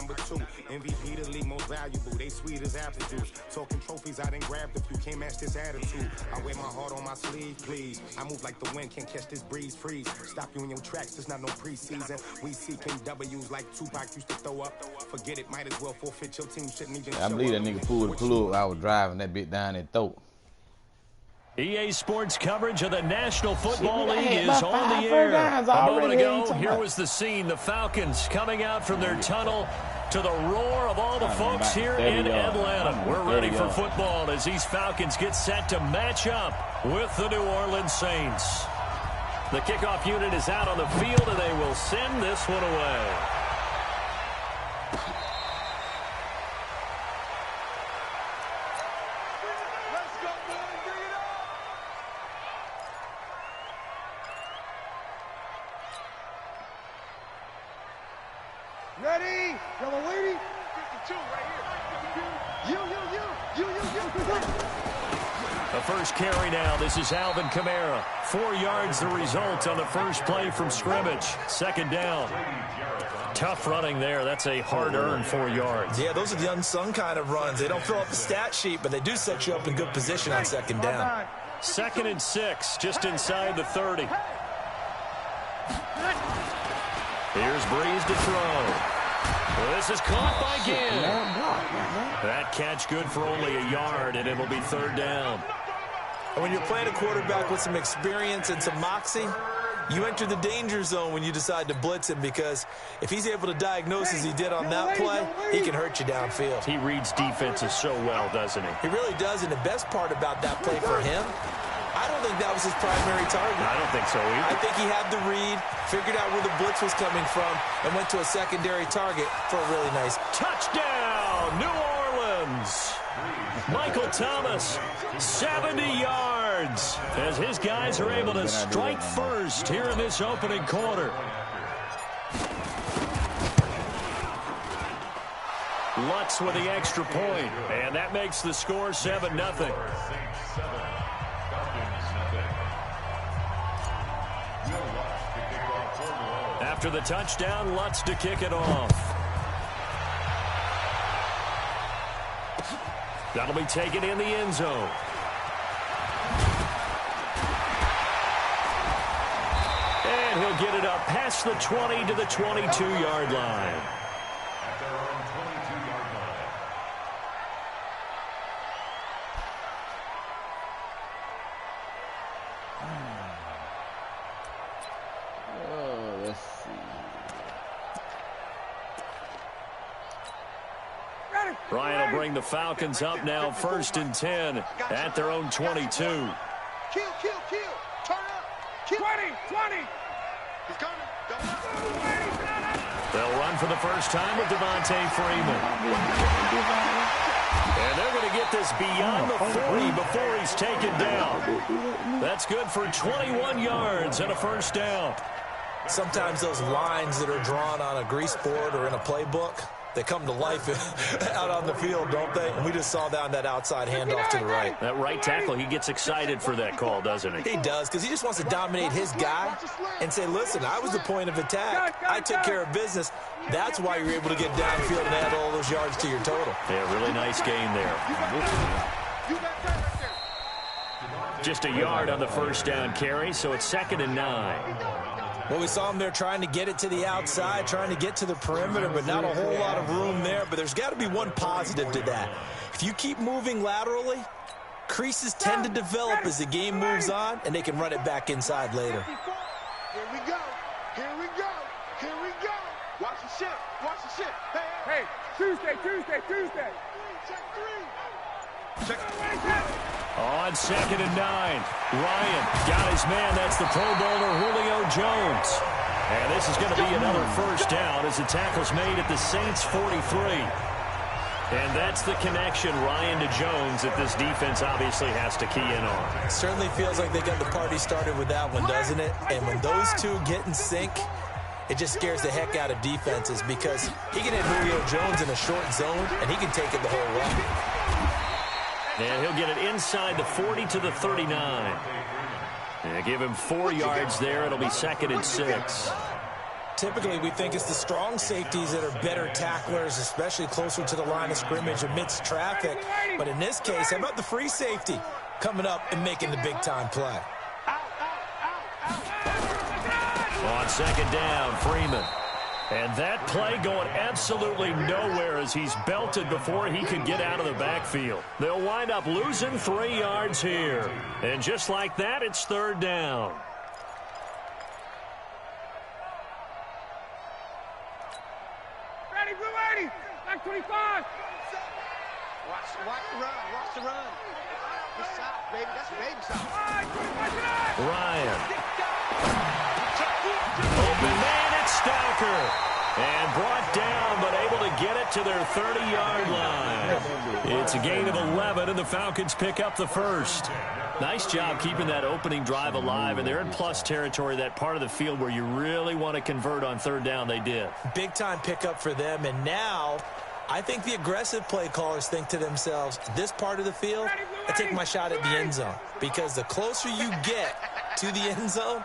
number 2. MVP the league most valuable. They sweet as apple juice. Talking trophies, I didn't grab the few. Can't match this attitude. I wear my heart on my sleeve, please. I move like the wind, can't catch this breeze, freeze. Stop you in your tracks, there's not no preseason. We seeking W's like Tupac used to throw up. Forget it, might as well forfeit your team. Shouldn't even I believe that nigga pulled the plug. I was driving that bit down that throat. EA Sports coverage of the National Football League is on the air. A moment ago, here was the scene. The Falcons coming out from their tunnel to the roar of all the folks here in Atlanta. We're ready for football as these Falcons get set to match up with the New Orleans Saints. The kickoff unit is out on the field, and they will send this one away. Ready? Yellow lady. 52 right here. You. The first carry now. This is Alvin Kamara. 4 yards the result on the first play from scrimmage. Second down. Tough running there. That's a hard-earned 4 yards. Yeah, those are the unsung kind of runs. They don't fill up the stat sheet, but they do set you up in good position on second down. 2nd and 6, just inside the 30. Here's Breeze to throw. This is caught by Gibb. That catch good for only a yard, and it'll be third down. And when you're playing a quarterback with some experience and some moxie, you enter the danger zone when you decide to blitz him, because if he's able to diagnose as he did on that play, he can hurt you downfield. He reads defenses so well, doesn't he? He really does, and the best part about that play for him, I don't think that was his primary target. I don't think so either. I think he had the read, figured out where the blitz was coming from, and went to a secondary target for a really nice touchdown, New Orleans. Michael Thomas, 70 yards, as his guys are able to strike first here in this opening quarter. Lutz with the extra point, and that makes the score 7-0. After the touchdown, Lutz to kick it off. That'll be taken in the end zone. And he'll get it up past the 20 to the 22-yard line. Ryan will bring the Falcons up now, 1st and 10 at their own 22. Kill. Turn up. Kill. 20. He's coming. They'll run for the first time with Devontae Freeman. And they're going to get this beyond the 40 before he's taken down. That's good for 21 yards and a first down. Sometimes those lines that are drawn on a grease board or in a playbook, they come to life out on the field, don't they? And we just saw down that outside handoff to the right. That right tackle, he gets excited for that call, doesn't he? He does, because he just wants to dominate his guy and say, listen, I was the point of attack. I took care of business. That's why you're able to get downfield and add all those yards to your total. Yeah, really nice game there. Just a yard on the first down carry, so it's 2nd and 9. Well, we saw him there trying to get it to the outside, trying to get to the perimeter, but not a whole lot of room there. But there's got to be one positive to that. If you keep moving laterally, creases tend to develop as the game moves on, and they can run it back inside later. Here we go. Watch the shit. Hey, Tuesday. Check 3. On 2nd and 9, Ryan got his man. That's the Pro Bowler Julio Jones. And this is going to be another first down as the tackle's made at the Saints' 43. And that's the connection, Ryan to Jones, that this defense obviously has to key in on. It certainly feels like they got the party started with that one, doesn't it? And when those two get in sync, it just scares the heck out of defenses, because he can hit Julio Jones in a short zone, and he can take it the whole way. And he'll get it inside the 40 to the 39. And give him 4 yards there. It'll be 2nd and 6. Typically, we think it's the strong safeties that are better tacklers, especially closer to the line of scrimmage amidst traffic. But in this case, how about the free safety coming up and making the big-time play? On second down, Freeman. And that play going absolutely nowhere as he's belted before he could get out of the backfield. They'll wind up losing 3 yards here. And just like that, it's third down. Ready, blue 80. Back 25. Watch the run. Watch the run. Good side, baby. That's baby side. Ryan. Open man, it's Stalker. And brought down, but able to get it to their 30-yard line. It's a gain of 11, and the Falcons pick up the first. Nice job keeping that opening drive alive, and they're in plus territory, that part of the field where you really want to convert on third down. They did. Big-time pickup for them, and now I think the aggressive play callers think to themselves, this part of the field, I take my shot at the end zone, because the closer you get to the end zone,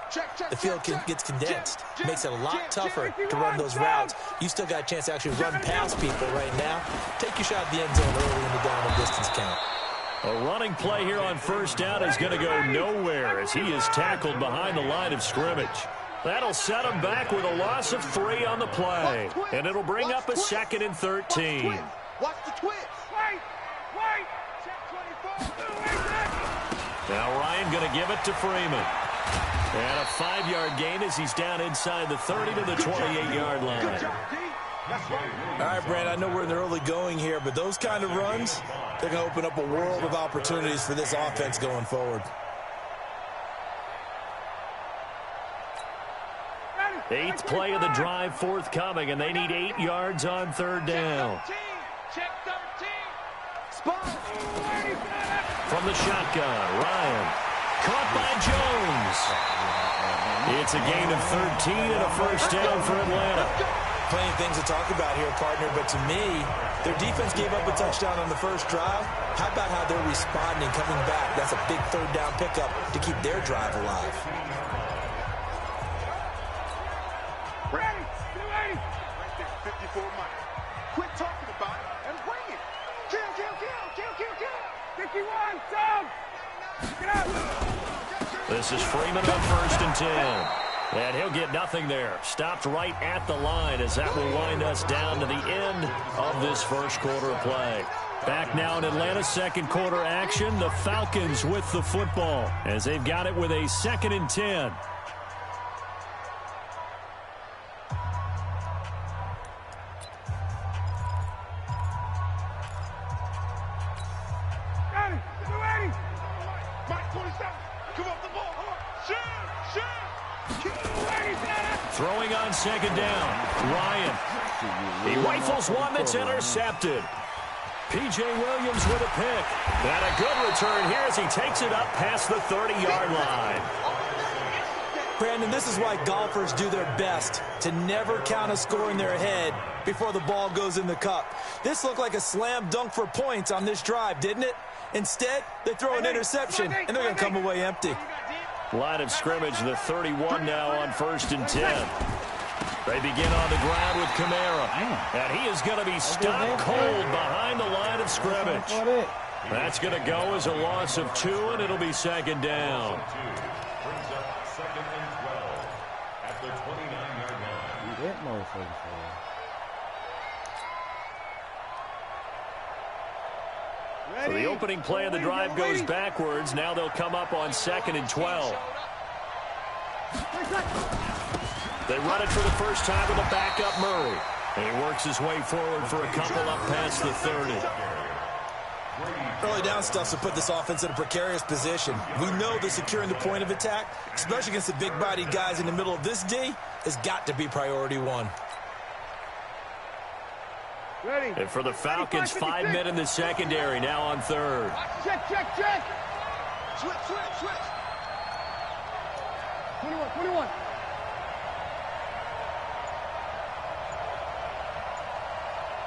the field gets condensed. Makes it a lot tougher to run those routes. You still got a chance to actually run past people right now. Take your shot at the end zone early in the down and distance count. A running play here on first down is going to go nowhere as he is tackled behind the line of scrimmage. That'll set him back with a loss of 3 on the play. And it'll bring up a 2nd and 13. Watch the twist. Wait. Now Ryan going to give it to Freeman. And a 5-yard gain as he's down inside the 30 to the 28-yard line. All right, Brand, I know we're in the early going here, but those kind of runs, they're going to open up a world of opportunities for this offense going forward. 8th play of the drive forthcoming, and they need 8 yards on third down. Check 13. Spot. From the shotgun, Ryan. Caught by Jones. It's a gain of 13 and a first down for Atlanta. Plenty of things to talk about here, partner, but to me, their defense gave up a touchdown on the first drive. How about how they're responding, coming back? That's a big third down pickup to keep their drive alive. Ready. 280. Right there. 54 Mike. Quit talking about it and bring it. Kill. 51. Down. Get out. This is Freeman on first and 10. And he'll get nothing there. Stopped right at the line as that will wind us down to the end of this first quarter of play. Back now in Atlanta, second quarter action. The Falcons with the football as they've got it with a 2nd and 10. Throwing on second down, Ryan. He rifles one that's intercepted. P.J. Williams with a pick. And a good return here as he takes it up past the 30-yard line. Brandon, this is why golfers do their best to never count a score in their head before the ball goes in the cup. This looked like a slam dunk for points on this drive, didn't it? Instead, they throw an interception, and they're going to come away empty. Line of scrimmage, the 31 now on first and 10. They begin on the ground with Kamara. And he is going to be stopped cold behind the line of scrimmage. That's going to go as a loss of 2, and it'll be second down. So the opening play of the drive goes backwards. Now they'll come up on 2nd and 12. They run it for the first time with a backup Murray. And he works his way forward for a couple up past the 30. Early down stuff to put this offense in a precarious position. We know that securing the point of attack, especially against the big-bodied guys in the middle of this D, has got to be priority 1. Ready. And for the Falcons, 5 men in the secondary, now on third. Check. Switch. 21.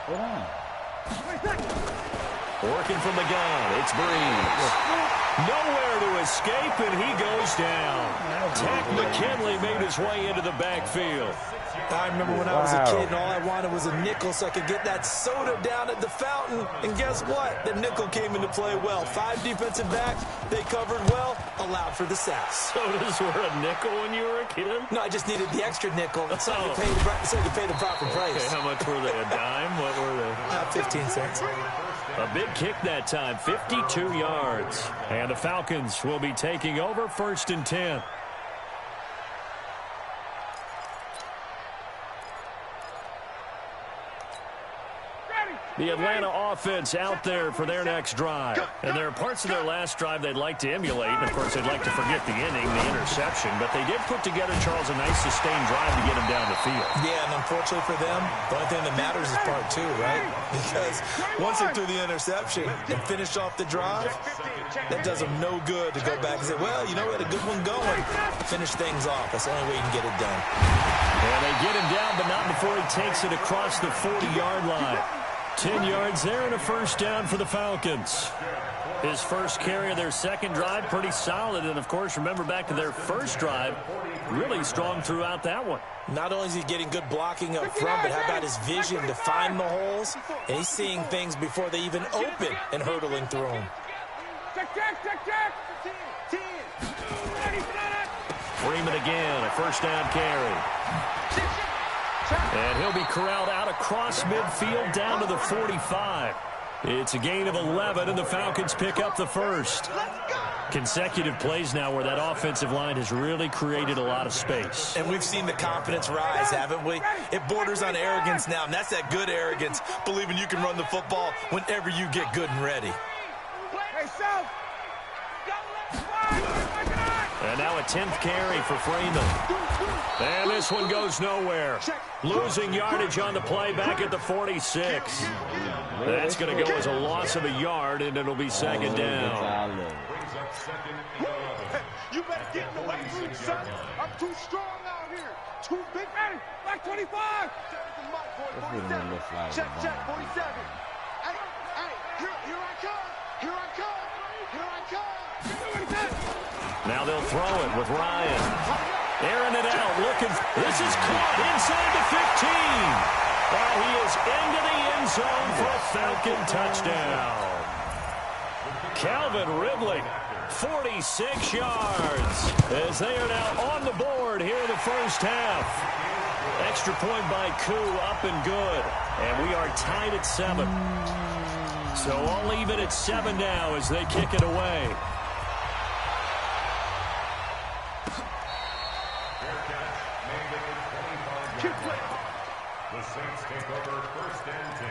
Hold on. Working from the gun, it's Breeze. Nowhere to escape, and he goes down. Tack McKinley made his way into the backfield. I remember when I was a kid and all I wanted was a nickel so I could get that soda down at the fountain. And guess what? The nickel came into play well. 5 defensive backs, they covered well, allowed for the sacks. Sodas were a nickel when you were a kid? No, I just needed the extra nickel so I could pay the proper price. Okay, how much were they? A dime? What were they? 15 cents. A big kick that time, 52 yards. And the Falcons will be taking over 1st and 10. The Atlanta offense out there for their next drive. And there are parts of their last drive they'd like to emulate. And, of course, they'd like to forget the inning, the interception. But they did put together, Charles, a nice sustained drive to get them down the field. Yeah, and unfortunately for them, the only thing that matters is part 2, right? Because once they threw the interception and finished off the drive, that does them no good to go back and say, well, you know, we had a good one going. Finish things off. That's the only way you can get it done. And they get him down, but not before he takes it across the 40-yard line. 10 yards there and a 1st down for the Falcons. His first carry of their second drive, pretty solid. And, of course, remember back to their first drive, really strong throughout that one. Not only is he getting good blocking up front, but how about his vision to find the holes? And he's seeing things before they even open and hurtling through them. Freeman again, a 1st down carry. And he'll be corralled out across midfield down to the 45. It's a gain of 11, and the Falcons pick up the 1st. Consecutive plays now where that offensive line has really created a lot of space. And we've seen the confidence rise, haven't we? It borders on arrogance now, and that's that good arrogance, believing you can run the football whenever you get good and ready. And now a 10th carry for Freeman. And this one goes nowhere. Losing yardage on the play back at the 46. That's going to go as a loss of a yard, and it'll be 2nd down. You better get in the weight room, son. I'm too strong out here. Too big. Back 25. Check, 47. Hey, here I come. Here I come. Here I come. Now they'll throw it with Ryan. Airing it out, looking. This is caught inside the 15. Well, he is into the end zone for a Falcon touchdown. Calvin Ridley, 46 yards, as they are now on the board here in the 1st half. Extra point by Koo, up and good. And we are tied at 7. So I'll leave it at 7 now as they kick it away. The Saints take over 1st and 10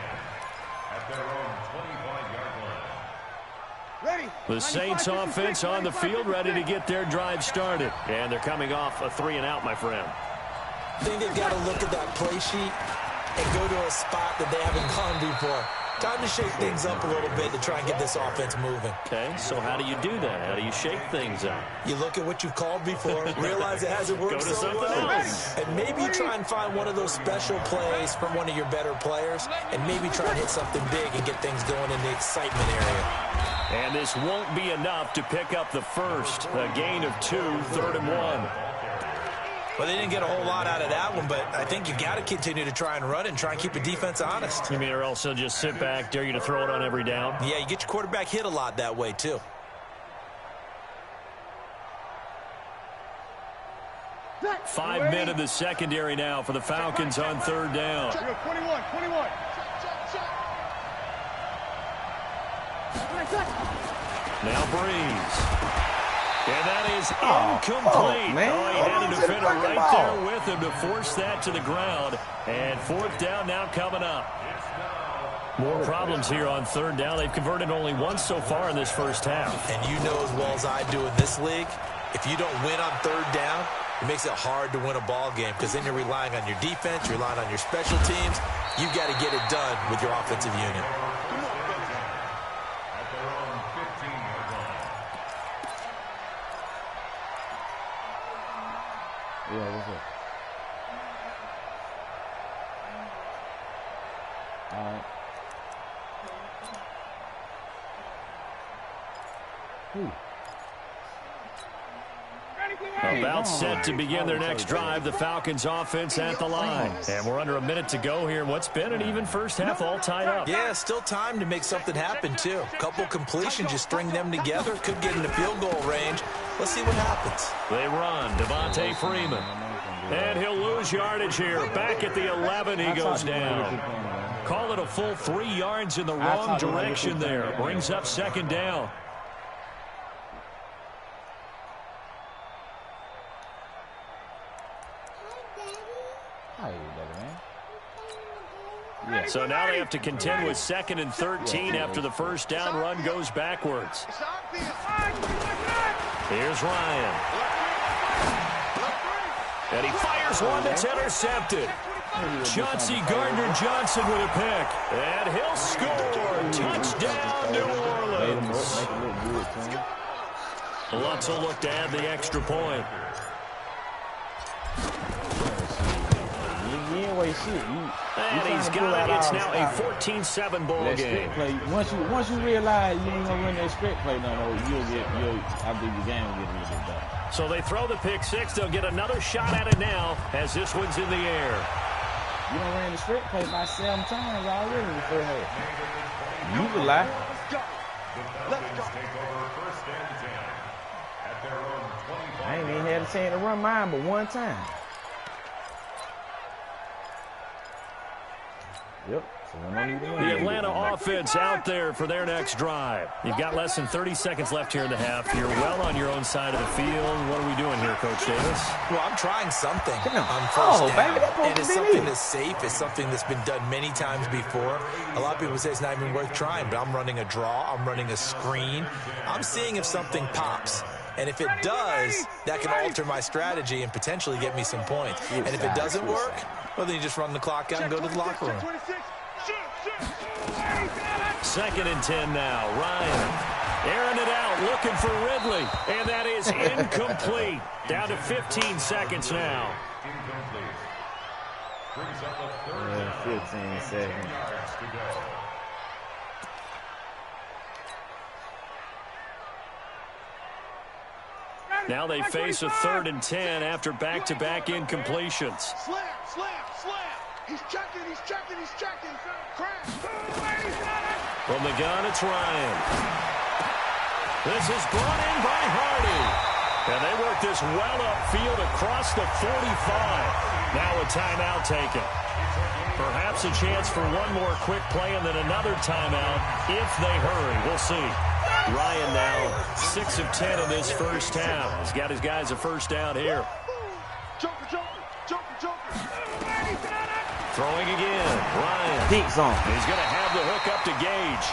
at their own 25-yard line. Ready. The Saints offense on the field, ready to get their drive started. And they're coming off a 3-and-out, my friend. I think they've got to look at that play sheet and go to a spot that they haven't gone before. Time to shake things up a little bit to try and get this offense moving. Okay, so how do you do that? How do you shake things up? You look at what you've called before, realize it hasn't worked so well, and maybe try and find one of those special plays from one of your better players, and maybe try and hit something big and get things going in the excitement area. And this won't be enough to pick up the 1st. A gain of 2, 3rd and 1. Well, they didn't get a whole lot out of that one, but I think you got to continue to try and run and try and keep the defense honest. You mean, or else they'll just sit back, dare you to throw it on every down? Yeah, you get your quarterback hit a lot that way, too. Five men in the secondary now for the Falcons on 3rd down. 21. Now Breeze. And that is incomplete. Man. He had a defender right there with him to force that to the ground. And 4th down now coming up. More problems here on 3rd down. They've converted only once so far in this 1st half. And you know as well as I do in this league, if you don't win on 3rd down, it makes it hard to win a ball game because then you're relying on your defense, you're relying on your special teams. You've got to get it done with your offensive unit. Yeah, what's up? All right. About set to begin their next drive, the Falcons offense at the line. And we're under a minute to go here in what's been an even first half, all tied up. Yeah, still time to make something happen, too. A couple completions, just string them together. Could get into field goal range. Let's see what happens. They run. Devontae Freeman. And he'll lose yardage here. Back at the 11, he goes down. Call it a full 3 yards in the wrong direction there. Brings up second down. So now they have to contend with 2nd and 13 after the first down run goes backwards. Here's Ryan. And he fires one that's intercepted. Chauncey Gardner-Johnson with a pick. And he'll score. Touchdown, New Orleans. Lutz will look to add the extra point. And he's got it. It's now a 14-7 ball game. Once you realize you ain't gonna run that script play no more, I believe the game will get a little bit better. So they throw the pick six. They'll get another shot at it now as this one's in the air. You done ran the script play about 7 times already in the first half. You can lie. I ain't even had a chance to run mine but 1 time. Yep. The Atlanta offense out there for their next drive. You've got less than 30 seconds left here in the half. You're well on your own side of the field. What are we doing here, Coach Davis? Well, I'm trying something on first down. And it's something that's safe. It's something that's been done many times before. A lot of people say it's not even worth trying, but I'm running a draw. I'm running a screen. I'm seeing if something pops. And if it does, that can alter my strategy and potentially get me some points. And if it doesn't work, well, then you just run the clock out and go to the locker room. 2nd and 10 now. Ryan airing it out, looking for Ridley. And that is incomplete. Down to 15 seconds now. 15 seconds. Now they face a 3rd and 10 after back-to-back incompletions. Slam. He's checking. Crash. From the gun, it's Ryan. This is brought in by Hardy. And they work this well upfield across the 45. Now a timeout taken. Perhaps a chance for one more quick play and then another timeout if they hurry. We'll see. Ryan now 6 of 10 in this first half. He's got his guys a first down here. Joker. Throwing again. Ryan. He's going to have the hook up to Gage.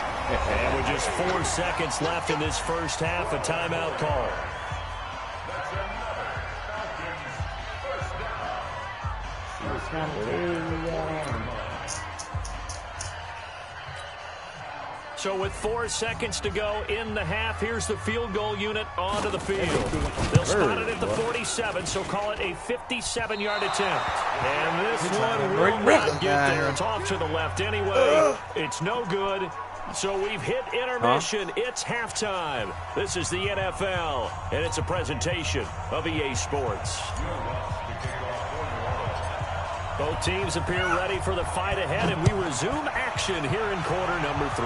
And with just 4 seconds left in this first half, a timeout call. So with 4 seconds to go in the half, here's the field goal unit onto the field. They'll spot it at the 47, so call it a 57-yard attempt. And this one will not get there. It's off to the left anyway. It's no good. So we've hit intermission. It's halftime. This is the NFL, and it's a presentation of EA Sports. Both teams appear ready for the fight ahead, and we resume action here in quarter number 3.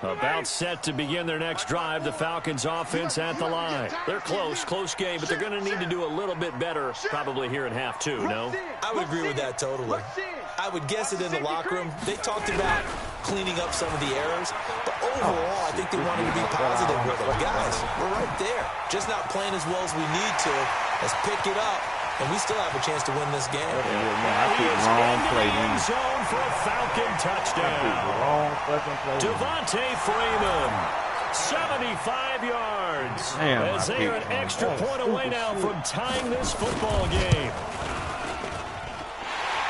About set to begin their next drive, the Falcons offense at the line. They're close game, but they're going to need to do a little bit better probably here in half 2, no? I would agree with that totally. I would guess it in the locker room. They talked about cleaning up some of the errors, but overall, I think they wanted to be positive with it. Guys, we're right there. Just not playing as well as we need to. Let's pick it up, and we still have a chance to win this game. He is in the end zone for a Falcon touchdown. Devontae Freeman, 75 yards. As they are an extra point away now from tying this football game.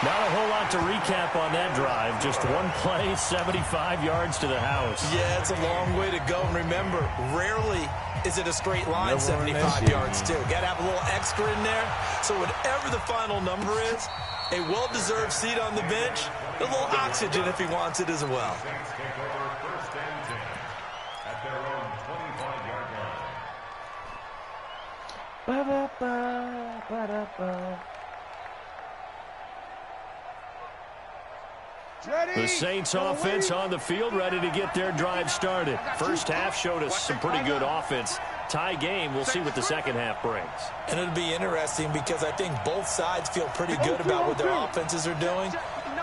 Not a whole lot to recap on that drive. Just one play, 75 yards to the house. Yeah, it's a long way to go. And remember, rarely is it a straight line, 75 yards, too. Got to have a little extra in there. So whatever the final number is, a well-deserved seat on the bench, a little oxygen if he wants it as well. Take over first and 10 at their own 25-yard line. Ba-da-ba, ba-da-ba. The Saints offense on the field, ready to get their drive started. First half showed us some pretty good offense. Tie game, we'll see what the second half brings. And it'll be interesting because I think both sides feel pretty good about what their offenses are doing.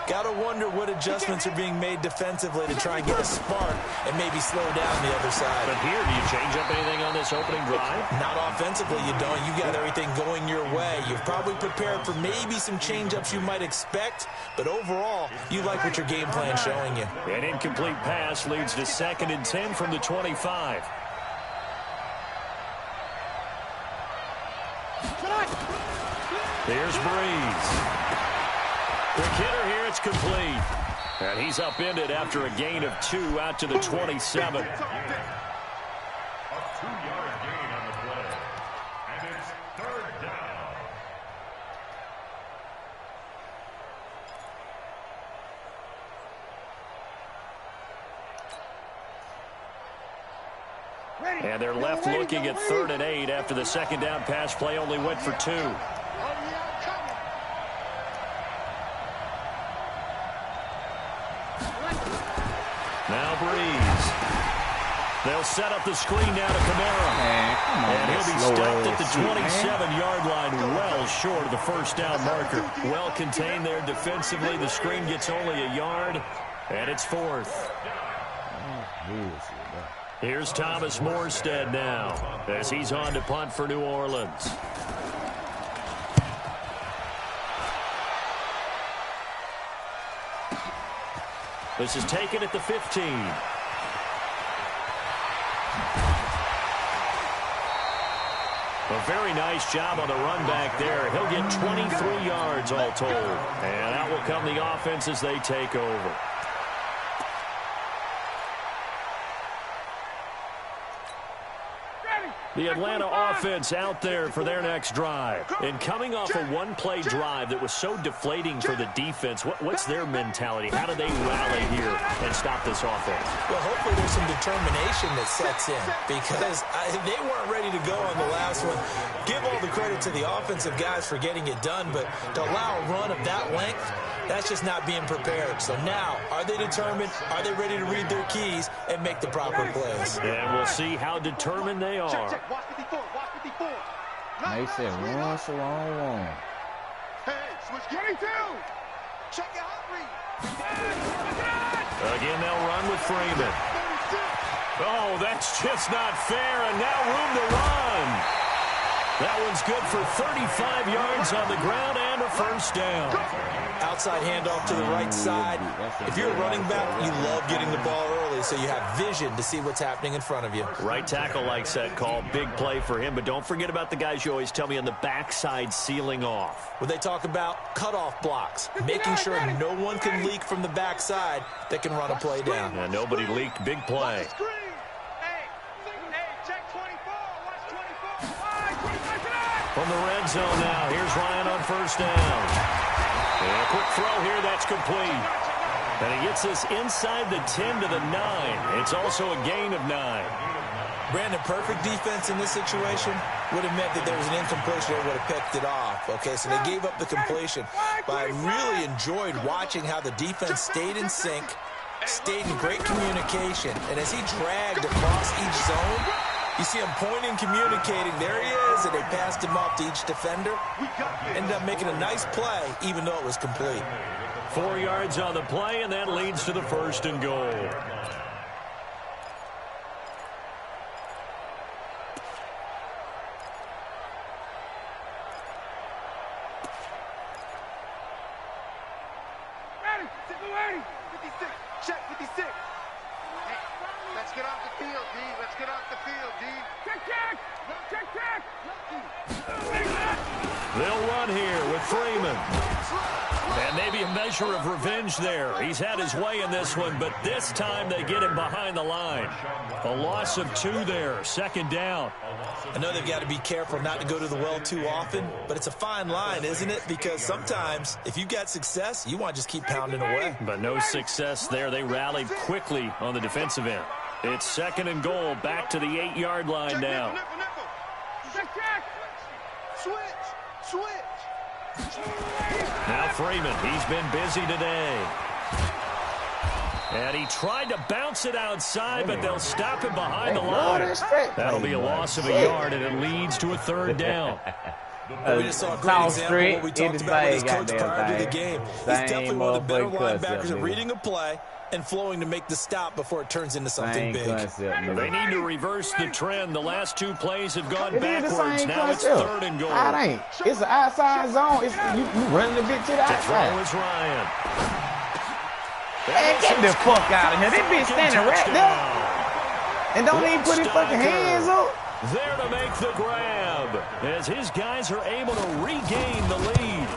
Got to wonder what adjustments are being made defensively to try and get a spark and maybe slow down the other side. But here, do you change up anything on this opening drive? Not offensively, you don't. You got everything going your way. You've probably prepared for maybe some change-ups you might expect, but overall, you like what your game plan's showing you. An incomplete pass leads to 2nd and 10 from the 25. Here's Breeze. Quick hitter here, it's complete. And he's upended after a gain of 2 out to the 27. A 2-yard gain on the play. And it's 3rd down. And they're left looking at 3rd and 8 after the second down pass play only went for 2. Now Breeze. They'll set up the screen now to Kamara. And he'll be stopped at the 27-yard line, well short of the first down marker. Well contained there defensively. The screen gets only a yard, and it's 4th. Here's Thomas Morstead now as he's on to punt for New Orleans. This is taken at the 15. A very nice job on the run back there. He'll get 23 yards all told. And out will come the offense as they take over. The Atlanta offense out there for their next drive. And coming off a one-play drive that was so deflating for the defense, what's their mentality? How do they rally here and stop this offense? Well, hopefully there's some determination that sets in because they weren't ready to go on the last one. Give all the credit to the offensive guys for getting it done, but to allow a run of that length, that's just not being prepared. So now, are they determined? Are they ready to read their keys and make the proper plays? And we'll see how determined they are. Watch 54. Watch 54. They said one, so long. Hey, switch 22. Check your hot read. Again, they'll run with Freeman. Oh, that's just not fair, and now room to run. That one's good for 35 yards on the ground and a first down. Outside handoff to the right side. If you're a running back, you love getting the ball early so you have vision to see what's happening in front of you. Right tackle likes that call. Big play for him, but don't forget about the guys you always tell me on the backside sealing off. When they talk about cutoff blocks, making sure no one can leak from the backside that can run a play down. Yeah, nobody leaked. Big play. From the red zone now, here's Ryan on first down. And a quick throw here, that's complete. And he gets this inside the 10 to the 9. It's also a gain of 9. Brandon, perfect defense in this situation would have meant that there was an incompletion. They would have picked it off. Okay, so they gave up the completion. But I really enjoyed watching how the defense stayed in sync, stayed in great communication. And as he dragged across each zone, you see him pointing, communicating. There he is, and they passed him off to each defender. Ended up making a nice play, even though it was complete. 4 yards on the play, and that leads to the 1st and goal. Ready, 56, check 56. Let's get off the field, D. Let's get off the field, D. Check. They'll run here with Freeman. And maybe a measure of revenge there. He's had his way in this one, but this time they get him behind the line. A loss of 2 there, 2nd down. I know they've got to be careful not to go to the well too often, but it's a fine line, isn't it? Because sometimes if you've got success, you want to just keep pounding away. But no success there. They rallied quickly on the defensive end. It's 2nd and goal, back to the 8-yard line now. Now Freeman, he's been busy today. And he tried to bounce it outside, but they'll stop him behind the line. That'll be a loss of a yard, and it leads to a 3rd down. We just saw a great example of what we talked about with his coach prior to the game. He's definitely one of the better linebackers at reading a play and flowing to make the stop before it turns into something big. They need to reverse the trend. The last 2 plays have gone backwards. Now it's 3rd and goal. It ain't. It's an outside zone. It's, you running a bit to the outside. Throw is Ryan. Man, get the fuck out of here. This bitch standing right there. And don't even put his fucking hands up. There to make the grab as his guys are able to regain the lead.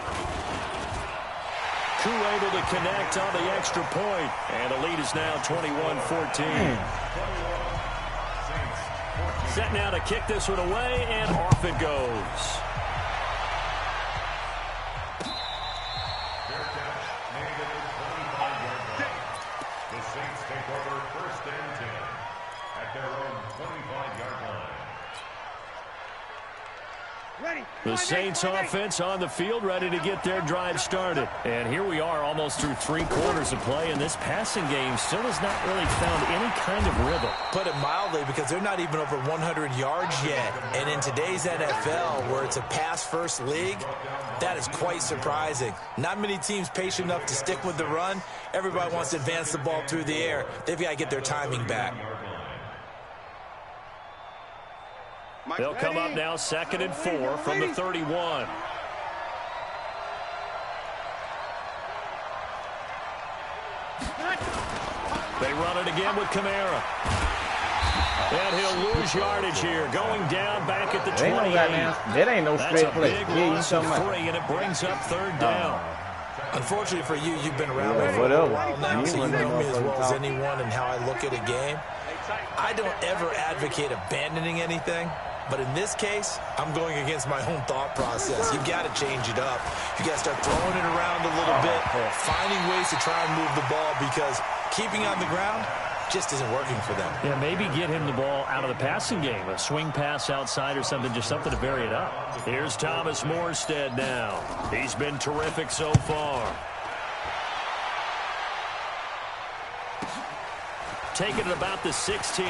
Crew able to connect on the extra point, and the lead is now 21-14. Set now to kick this one away, and off it goes. The Saints take over 1st and 10 at their own 25-yard line. The Saints offense on the field, ready to get their drive started. And here we are almost through 3 quarters of play, and this passing game still has not really found any kind of rhythm. Put it mildly, because they're not even over 100 yards yet. And in today's NFL, where it's a pass-first league, that is quite surprising. Not many teams patient enough to stick with the run. Everybody wants to advance the ball through the air. They've got to get their timing back. They'll come up now 2nd and 4 from the 31. They run it again with Kamara. And he'll lose yardage here, going down back at the 28. That ain't no straight play. That's a big loss of 3, and it brings up 3rd down. Unfortunately for you, you've been around me for a while now, so you know me as well as anyone and how I look at a game. I don't ever advocate abandoning anything. But in this case, I'm going against my own thought process. You've got to change it up. You've got to start throwing it around a little bit, finding ways to try and move the ball, because keeping on the ground just isn't working for them. Yeah, maybe get him the ball out of the passing game. A swing pass outside or something, just something to vary it up. Here's Thomas Morstead now. He's been terrific so far. Taking it about the 16.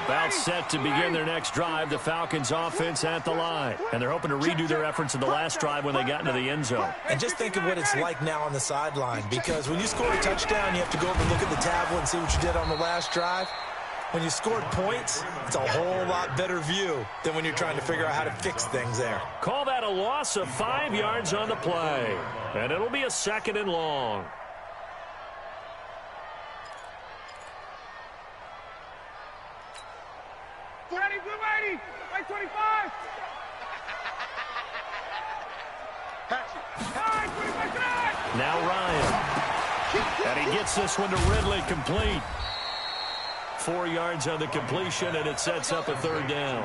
About set to begin their next drive, the Falcons offense at the line. And they're hoping to redo their efforts in the last drive when they got into the end zone. And just think of what it's like now on the sideline, because when you score a touchdown, you have to go over and look at the tablet and see what you did on the last drive. When you scored points, it's a whole lot better view than when you're trying to figure out how to fix things there. Call that a loss of 5 yards on the play. And it'll be a 2nd and long. Now Ryan. And he gets this one to Ridley, complete. 4 yards on the completion, and it sets up a 3rd down.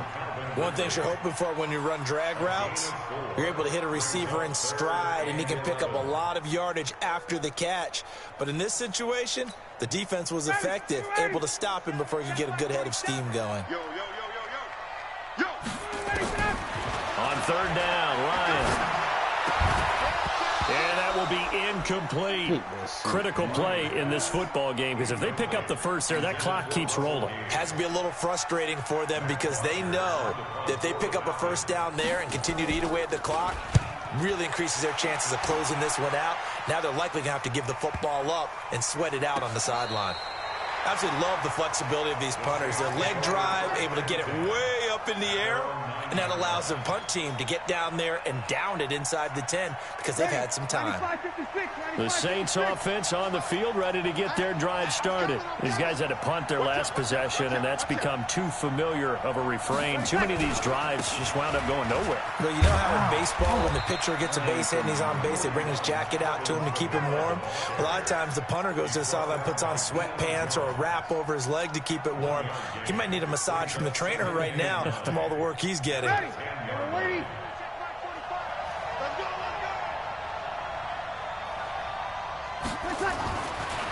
One thing you're hoping for when you run drag routes, you're able to hit a receiver in stride, and he can pick up a lot of yardage after the catch. But in this situation, the defense was effective, able to stop him before he could get a good head of steam going. On 3rd down, Ryan. And that will be incomplete. Critical play in this football game, because if they pick up the first there, that clock keeps rolling. Has to be a little frustrating for them, because they know that if they pick up a 1st down there and continue to eat away at the clock, really increases their chances of closing this one out. Now they're likely going to have to give the football up and sweat it out on the sideline. Absolutely love the flexibility of these punters. Their leg drive, able to get it way up in the air, and that allows the punt team to get down there and down it inside the 10 because they've had some time. The Saints offense on the field, ready to get their drive started. These guys had to punt their last possession, and that's become too familiar of a refrain. Too many of these drives just wound up going nowhere. Well, you know how in baseball, when the pitcher gets a base hit and he's on base, they bring his jacket out to him to keep him warm? A lot of times the punter goes to the sideline, puts on sweatpants or a wrap over his leg to keep it warm. He might need a massage from the trainer right now from all the work he's getting.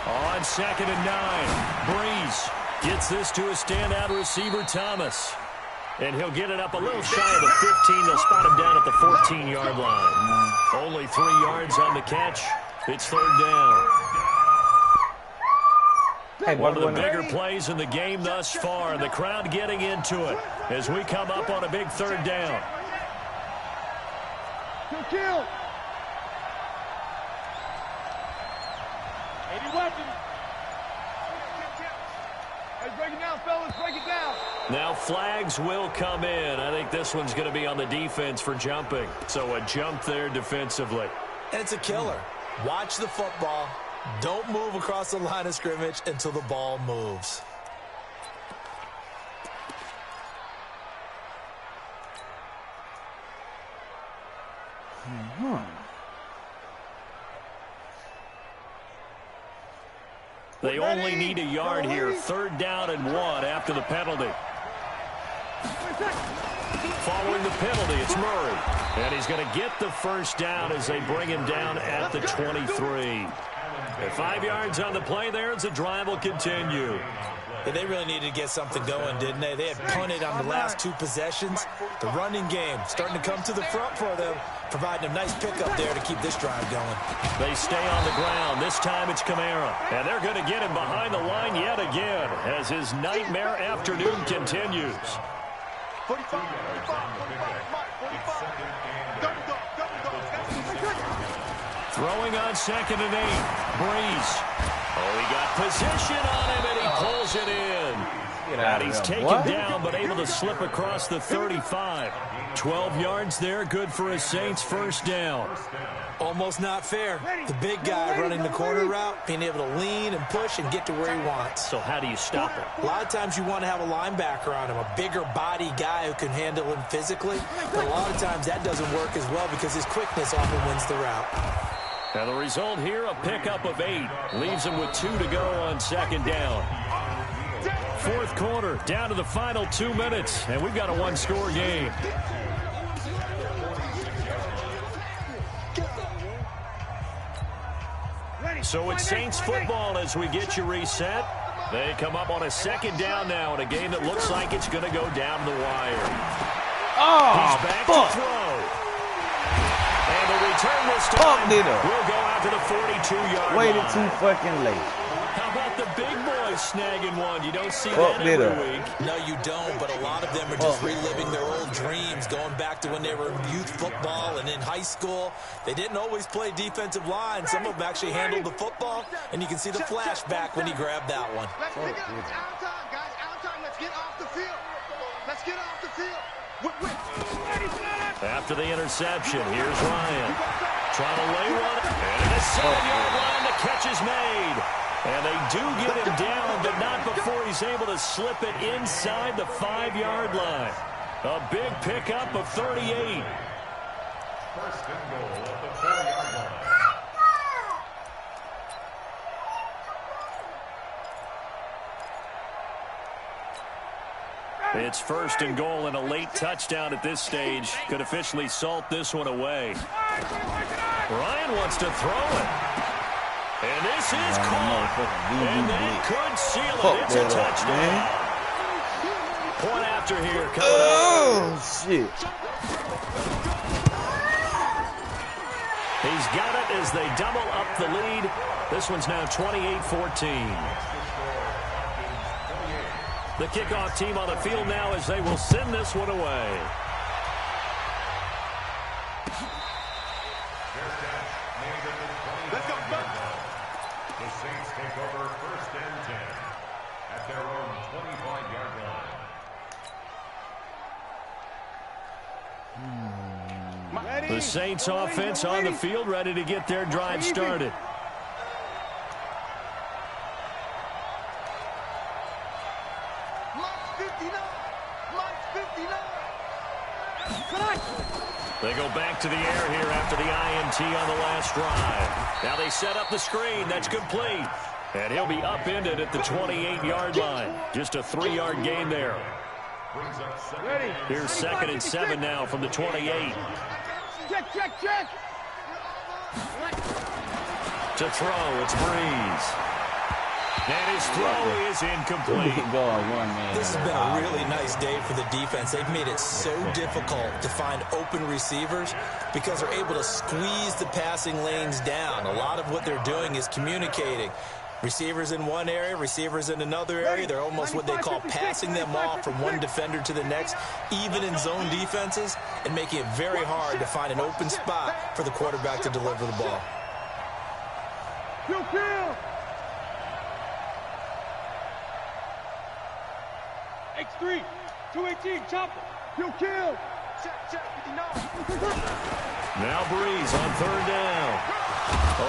On 2nd and 9, Breeze gets this to a standout receiver, Thomas. And he'll get it up a little shy of the 15. They'll spot him down at the 14-yard line. Only 3 yards on the catch. It's 3rd down. One of the bigger plays in the game thus far. The crowd getting into it as we come up on a big 3rd down. Kill. 80 weapons. Let's break it down, fellas. Break it down. Now flags will come in. I think this one's going to be on the defense for jumping. So a jump there defensively. And it's a killer. Watch the football. Don't move across the line of scrimmage until the ball moves. They only need a yard here. 3rd down and 1 after the penalty. Following the penalty, it's Murray. And he's going to get the 1st down as they bring him down at the 23. 5 yards on the play there as the drive will continue. Yeah, they really needed to get something going, didn't they? They had punted on the last 2 possessions. The running game starting to come to the front for them, providing a nice pickup there to keep this drive going. They stay on the ground. This time it's Kamara. And they're going to get him behind the line yet again as his nightmare afternoon continues. 45. Throwing on 2nd and 8. Breeze. Oh, he got position on him, and he pulls it in. And he's taken down, but able to slip across the 35. 12 yards there, good for a Saints 1st down. Almost not fair. The big guy running the corner route, being able to lean and push and get to where he wants. So how do you stop him? A lot of times you want to have a linebacker on him, a bigger body guy who can handle him physically. But a lot of times that doesn't work as well because his quickness often wins the route. And the result here, a pickup of 8. Leaves him with 2 to go on 2nd down. 4th quarter, down to the final 2 minutes, and we've got a 1-score game. So it's Saints football as we get you reset. They come up on a 2nd down now in a game that looks like it's going to go down the wire. He's back to throw. And the return this time will go out to the 42-yard line. Waited too fucking late. How about the big boys snagging one? You don't see that every week. No, you don't, but a lot of them are just reliving their old dreams, going back to when they were in youth football and in high school. They didn't always play defensive line. Some of them actually handled the football, and you can see the flashback when he grabbed that one. Let's pick it up. It's out time, guys. Out time. Let's get off the field. Let's get off the field. After the interception, here's Ryan. Trying to lay one. And at the 7-yard line, the catch is made. And they do get him down, but not before he's able to slip it inside the 5-yard line. A big pickup of 38. 1st and goal at the 4-yard line. It's 1st and goal and a late touchdown at this stage. Could officially salt this one away. Ryan wants to throw it. And this is caught. And that could seal it. It's a touchdown. Point after here. Oh, shit. He's got it as they double up the lead. This one's now 28-14. The kickoff team on the field now as they will send this one away. Let's go. The Saints take over 1st and 10 at their own 25-yard line. The Saints offense on the field, ready to get their drive started. They go back to the air here after the INT on the last drive. Now they set up the screen. That's complete. And he'll be upended at the 28-yard line. Just a 3-yard gain there. Here's 2nd and 7 now from the 28. Check. To throw, it's Breeze. And his throw is incomplete. This has been a really nice day for the defense. They've made it so difficult to find open receivers because they're able to squeeze the passing lanes down. A lot of what they're doing is communicating. Receivers in one area, receivers in another area. They're almost what they call passing them off from one defender to the next, even in zone defenses, and making it very hard to find an open spot for the quarterback to deliver the ball. Kill. X3, 218, chopper. Kill. Check, 59. Now Breeze on 3rd down.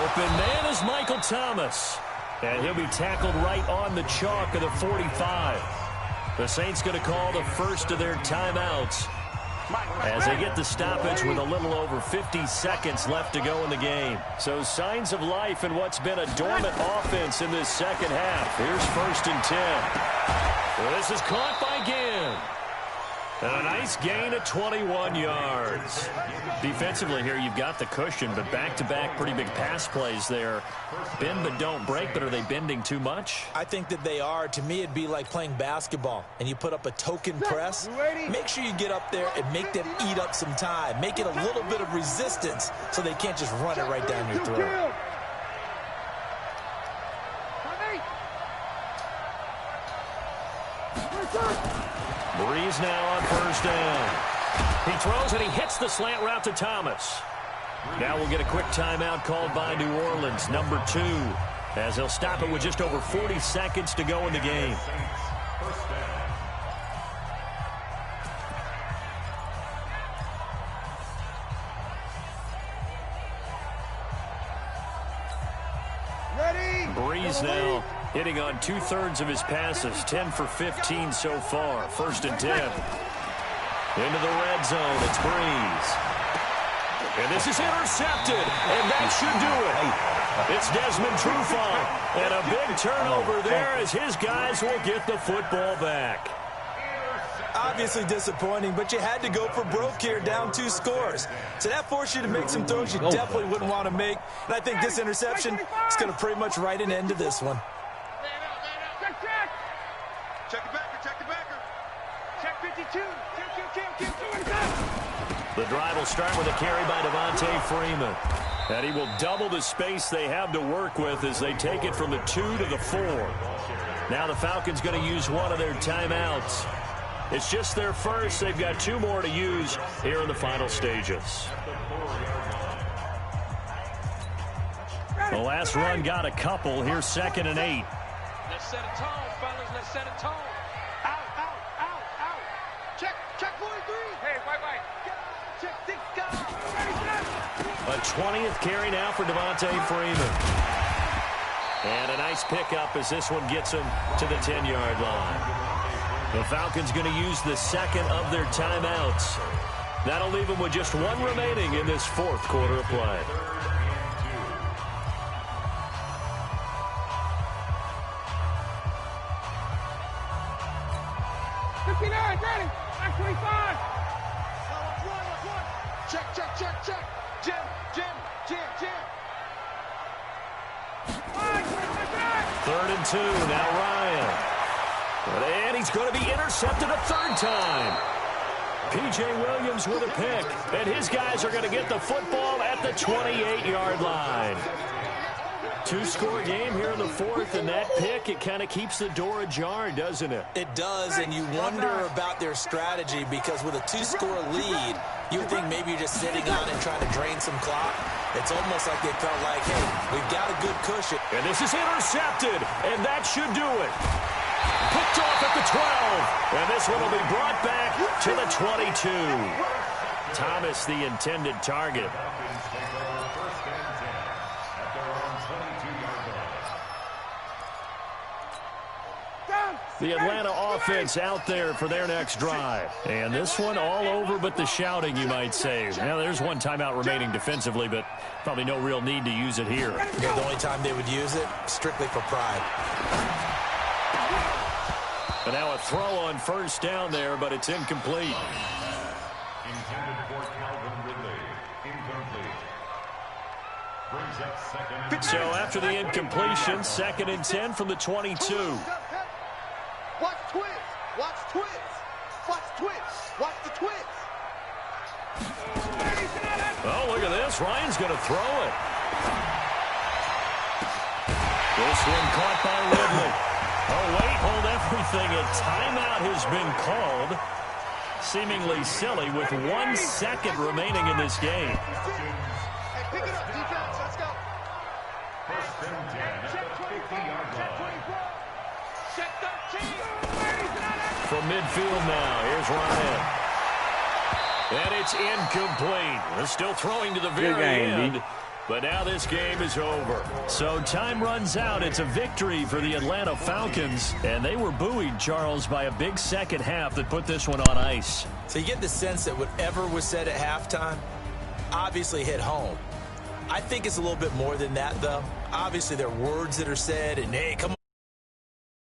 Open man is Michael Thomas. And he'll be tackled right on the chalk of the 45. The Saints going to call the first of their timeouts as they get the stoppage with a little over 50 seconds left to go in the game. So signs of life in what's been a dormant offense in this second half. Here's 1st and 10. This is caught by Ginn. And a nice gain of 21 yards. Defensively here, you've got the cushion, but back-to-back pretty big pass plays there. Bend but don't break, but are they bending too much? I think that they are. To me, it'd be like playing basketball, and you put up a token press. Make sure you get up there and make them eat up some time. Make it a little bit of resistance so they can't just run it right down your throat. Breeze now on 1st down. He throws and he hits the slant route to Thomas. Now we'll get a quick timeout called by New Orleans, number 2, as they'll stop it with just over 40 seconds to go in the game. Breeze now hitting on 2/3 of his passes, 10 for 15 so far. 1st and 10. Into the red zone, it's Breeze. And this is intercepted, and that should do it. It's Desmond Trufant, and a big turnover there as his guys will get the football back. Obviously disappointing, but you had to go for broke here, down 2 scores. So that forced you to make some throws you definitely wouldn't want to make. And I think this interception is going to pretty much write an end to this one. Check the backer. Check 52. The drive will start with a carry by Devontae Freeman. And he will double the space they have to work with as they take it from the 2 to the 4. Now the Falcons going to use one of their timeouts. It's just their first. They've got 2 more to use here in the final stages. The last run got a couple. Here's 2nd and 8. Let's set a tone, fellas. Let's set a tone. Out. Check 43. Hey, white. Check 6 guys. A 20th carry now for Devontae Freeman. And a nice pickup as this one gets him to the 10-yard line. The Falcons going to use the 2nd of their timeouts. That'll leave them with just 1 remaining in this 4th quarter of play. Check. Jim. 3rd and 2. Now Ryan. And he's going to be intercepted a 3rd time. P.J. Williams with a pick. And his guys are going to get the football at the 28-yard line. 2-score game here in the 4th, and that pick, it kind of keeps the door ajar, doesn't it? It does, and you wonder about their strategy because with a 2-score lead, you would think maybe you're just sitting on it trying to drain some clock. It's almost like they felt like, hey, we've got a good cushion. And this is intercepted, and that should do it. Picked off at the 12, and this one will be brought back to the 22. Thomas, the intended target. Falcons take over first and 10 at their own 22-yard line. The Atlanta offense out there for their next drive. And this one all over but the shouting, you might say. Now, there's one timeout remaining defensively, but probably no real need to use it here. Yeah, the only time they would use it, strictly for pride. But now a throw on first down there, but it's incomplete. Intended for Calvin Ridley. Incomplete. Brings up second and So after the incompletion, 2nd and 10 from the 22. Watch twins. Watch twins. Watch twins. Watch the twins. Oh, look at this. Ryan's going to throw it. This one caught by Ridley. Oh, wait, hold everything. A timeout has been called. Seemingly silly with 1 second remaining in this game. Hey, pick it up, defense. Let's go. first and 10 at the 50-yard line. Check 13. From midfield now, here's Ryan. And it's incomplete. They're still throwing to the very end. But now this game is over. So time runs out. It's a victory for the Atlanta Falcons. And they were buoyed, Charles, by a big second half that put this one on ice. So you get the sense that whatever was said at halftime obviously hit home. I think it's a little bit more than that, though. Obviously, there are words that are said, and hey, come on.